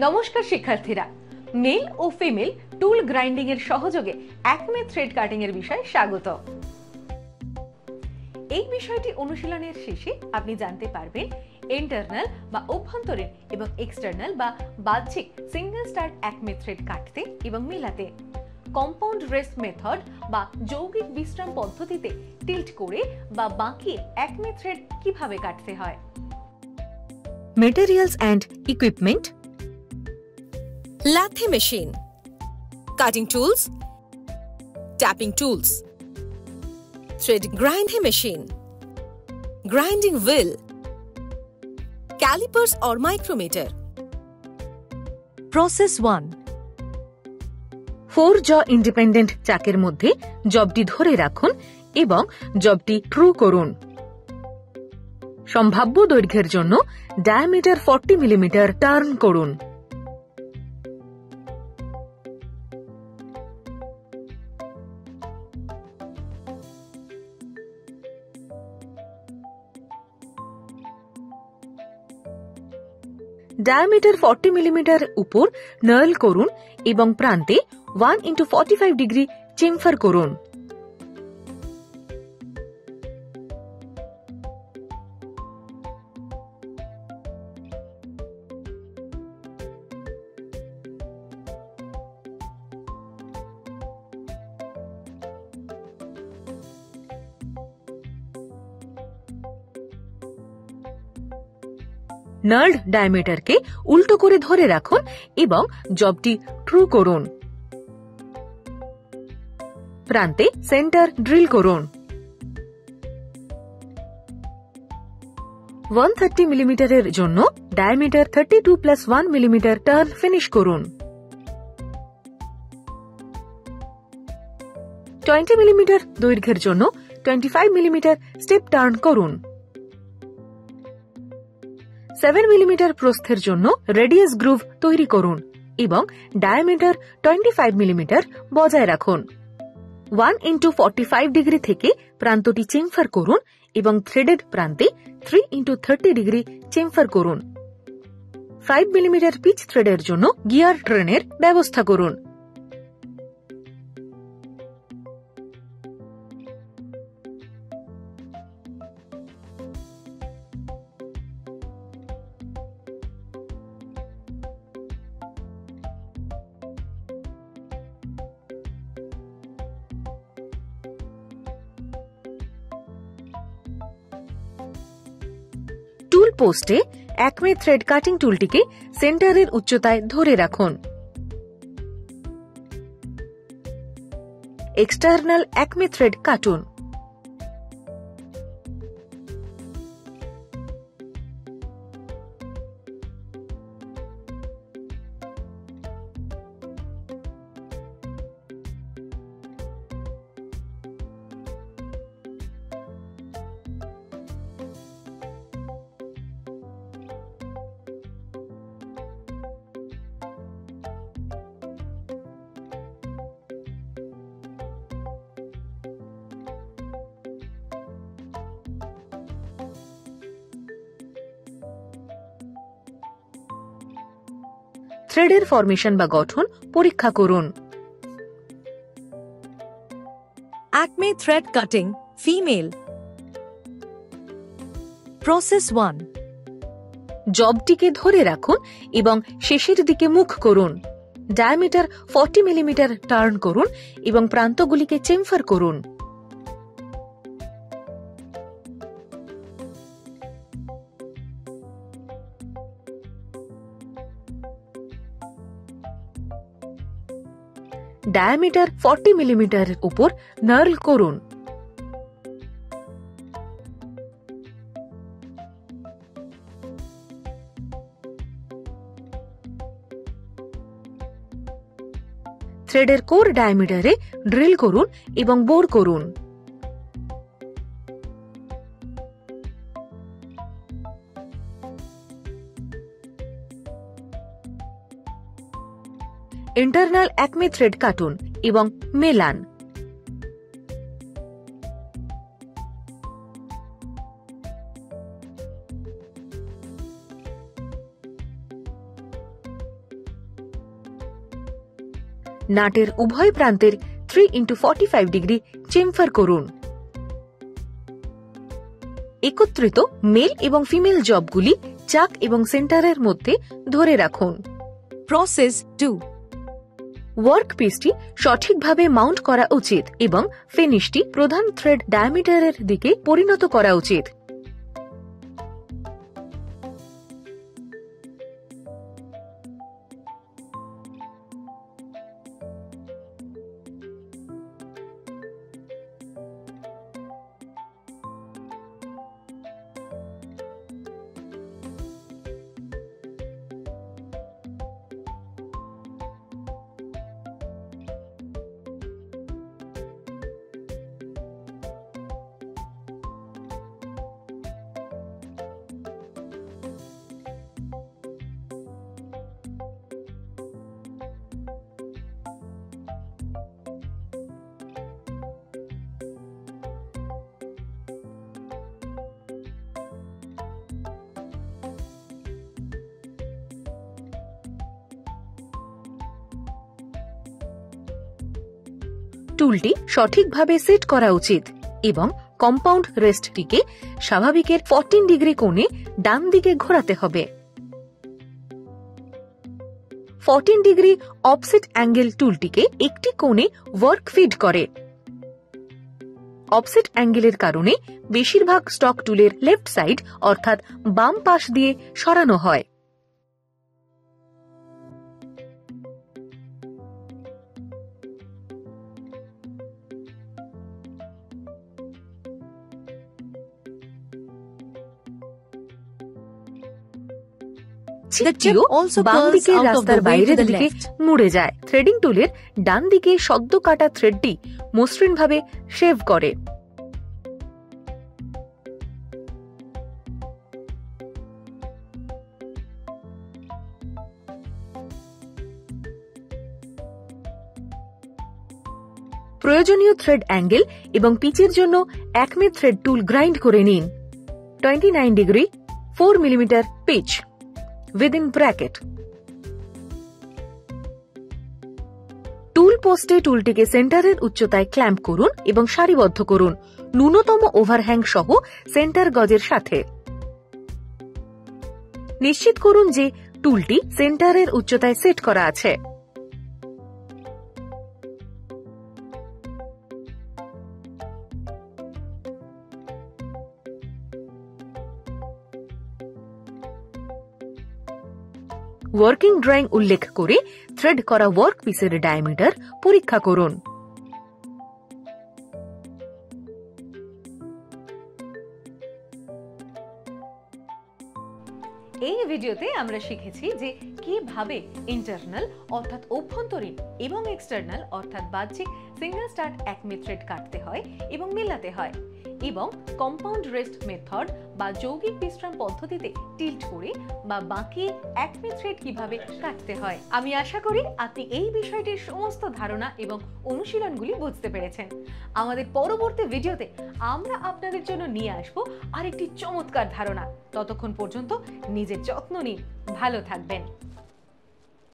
নমস্কার শিক্ষার্থীরা, মেল ও ফিমেল টুল গ্রাইন্ডিং এর সহযোগে একমে থ্রেড কাটিং এর বিষয়ে স্বাগত। এই বিষয়টি অনুশীলনের শেষে আপনি জানতে পারবেন ইন্টারনাল বা অভ্যন্তরীণ এবং এক্সটার্নাল বা বাহ্যিক সিঙ্গেল স্টার্ট একমে থ্রেড কাটতে এবং মেলাতে, কম্পাউন্ড রেস্ট মেথড বা যৌগিক বিশ্রাম পদ্ধতিতে টিল্ট করে বা বাঁকিয়ে একমে থ্রেড কিভাবে কাটতে হয়। Materials and equipment: lathe machine, cutting tools, tapping tools, thread grinding machine, grinding wheel, calipers or micrometer. Process 1. 4 jaw independent চাকের মধ্যে জবটি ধরে রাখুন এবং জবটি ট্রু করুন। সম্ভাব্য দৈর্ঘ্যের জন্য ডায়ামিটার 40 মিলিমিটার টার্ন করুন। ডায়ামিটার 40 মিলিমিটার উপর নার্ল করুন এবং প্রান্তে 1x45 ডিগ্রি চেম্ফার করুন। নার্লড ডায়ামিটারকে উল্টো করে ধরে রাখুন এবং জবটি ট্রু করুন। প্রান্তে সেন্টার ড্রিল করুন। 130 মিলিমিটারের জন্য ডায়ামিটার 32+1 মিলিমিটার টার্ন ফিনিশ করুন। 20 মিলিমিটার দৈর্ঘ্যের জন্য 25 মিলিমিটার স্টেপ টার্ন করুন। 7 মিলিমিটার প্রস্থের জন্য রেডিয়াস গ্রুভ তৈরি করুন এবং ডায়ামিটার 25 মিলিমিটার বজায় রাখুন। 1x45 ডিগ্রি থেকে প্রান্তটি চেম্ফার করুন এবং থ্রেডেড প্রান্তে 3x30 ডিগ্রি চেম্ফার করুন। 5 মিলিমিটার পিচ থ্রেডের জন্য গিয়ার ট্রেনের ব্যবস্থা করুন। টুল পোস্টে একমে থ্রেড কাটিং টুলটিকে সেন্টারের উচ্চতায় ধরে রাখুন। এক্সটার্নাল একমে থ্রেড কাটুন। থ্রেডের ফরমেশন বা গঠন পরীক্ষা করুন। Acme thread cutting, female. Process 1. জবটিকে ধরে রাখুন এবং শেষের দিকে মুখ করুন। ডায়ামিটার 40 মিলিমিটার টার্ন করুন এবং প্রান্তগুলিকে চেম্ফার করুন। ডায়ামিটার 40 মিলিমিটার উপর নার্ল করুন। থ্রেডের কোর ডায়ামিটারে ড্রিল করুন এবং বোর করুন। ইন্টারনাল একমে থ্রেড কাটুন এবং মেলান। নাটের উভয় প্রান্তের 3x45 ডিগ্রি চেম্ফার করুন। একত্রিত মেল এবং ফিমেল জবগুলি চাক এবং সেন্টারের মধ্যে ধরে রাখুন। Process 2. ওয়ার্ক পিসটি সঠিকভাবে মাউন্ট করা উচিত এবং ফিনিশটি প্রধান থ্রেড ডায়ামিটারের দিকে পরিণত করা উচিত। টুলটি সঠিকভাবে সেট করা উচিত এবং কম্পাউন্ড রেস্টটিকে স্বাভাবিকের 14 ডিগ্রি কোণে ডান দিকে ঘোরাতে হবে। 14 ডিগ্রি অফসেট অ্যাঙ্গেল টুলটিকে একটি কোণে ওয়ার্ক ফিড করে। অফসেট অ্যাঙ্গেলের কারণে বেশিরভাগ স্টক টুলের লেফট সাইড অর্থাৎ বাম পাশ দিয়ে সরানো হয়। বাম দিকে রাস্তার বাইরের দিকে মুড়ে যায়। থ্রেডিং টুলের ডান দিকে সদ্য কাটা থ্রেডটি মসৃণভাবে শেভ করে। প্রয়োজনীয় থ্রেড অ্যাঙ্গেল এবং পিচের জন্য অ্যাকমে থ্রেড টুল গ্রাইন্ড করে নিন। 29 degree 4 millimetre pitch within bracket। Tool পোস্টে টুলটিকে সেন্টারের উচ্চতায় ক্ল্যাম্প করুন এবং সারিবদ্ধ করুন ন্যূনতম ওভারহ্যাং সহ সেন্টার গজের সাথে। নিশ্চিত করুন যে টুলটি সেন্টারের উচ্চতায় সেট করা আছে। ওয়ার্কিং ড্রয়িং উল্লেখ করে থ্রেড করা ওয়ার্ক পিসের ডায়ামিটার পরীক্ষা করুন। এই ভিডিওতে আমরা শিখেছি যে কিভাবে ইন্টারনাল অর্থাৎ অভ্যন্তরীণ এবং এক্সটার্নাল অর্থাৎ বাহ্যিক সিঙ্গেল স্টার্ট অ্যাকমে থ্রেড কাটতে হয় এবং মেলাতে হয় এবং কম্পাউন্ড রেস্ট মেথড বা যৌগিক বিশ্রাম পদ্ধতিতে টিল্ট করে বা বাঁকিয়ে অ্যাকমে থ্রেড কিভাবে কাটতে হয়। আমি আশা করি আপনি এই বিষয়টির সমস্ত ধারণা এবং অনুশীলনগুলি বুঝতে পেরেছেন। আমাদের পরবর্তী ভিডিওতে আমরা আপনাদের জন্য নিয়ে আসব আরেকটি চমৎকার ধারণা। ততক্ষণ পর্যন্ত নিজের যত্ন নিন, ভালো থাকবেন।